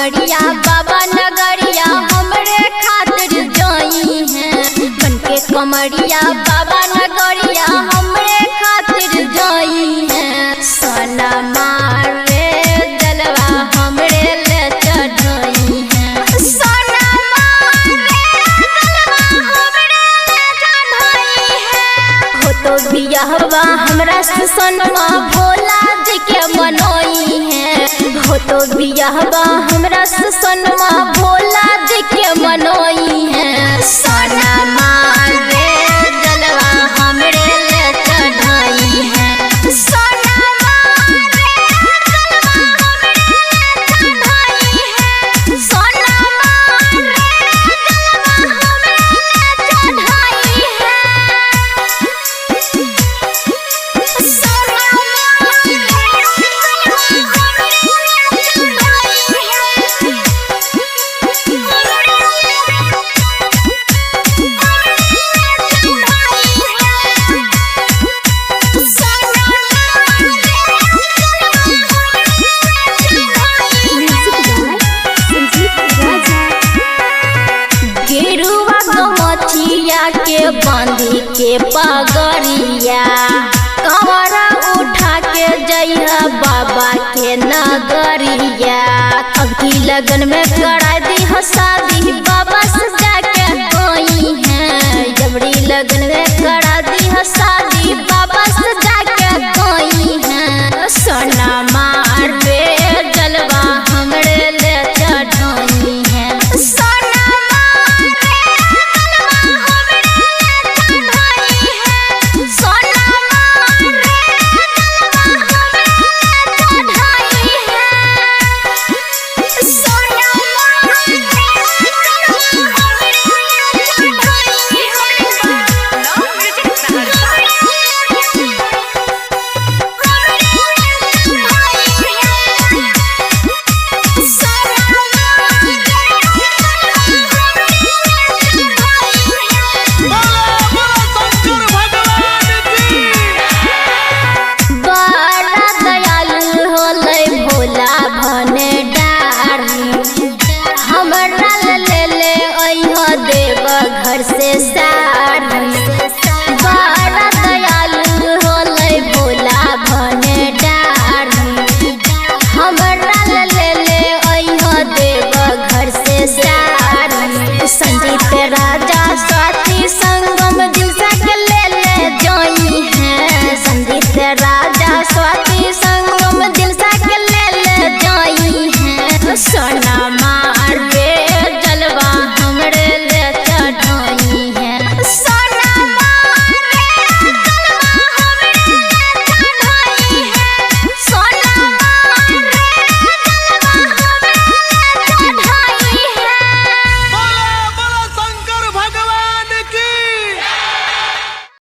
कमरिया बाबा नगरिया हमरे खातिर जाई हैं। बन के कमरिया बाबा नगरिया हमरे खातिर जाई हैं। सोना मारे जलवा हमरे ले चढ़ाई हैं। सोना मारे जलवा हमरे ले चढ़ाई हैं। हो तो बियाहवा हमरा से सोनमा भोला जी के मनोई हैं। हो तो बियाहवा हमरा से सोनमा भोला जी के मनोई हैं। सोना मारे जलवा हमरे ले चढ़ाई हैं। सोना मारे जलवा हमरे ले चढ़ाई हैं। सोना मारे जलवा हमरे ले चढ़ाई हैं। सोना गेरुआ गमछिया के बांधी के पगड़िया कमरा उठा के जइहा बाबा के नगरिया। अब की लगन में करा दी शादी बाबा से जाके कोई है। जबरी लगन में करा दी शादी बाबा से जाके कोई है। सोना मारे जलवा हमरे ले चढ़ाई है। सोना मारे जलवा हमरे ले चढ़ाई है। सोना मारे जलवा हमरे ले चढ़ाई है। सोना मारे जलवा हमरे ले बड़ा दयालु होले भोला भंडारी। हमरा ले ले अइहा देव घर से सा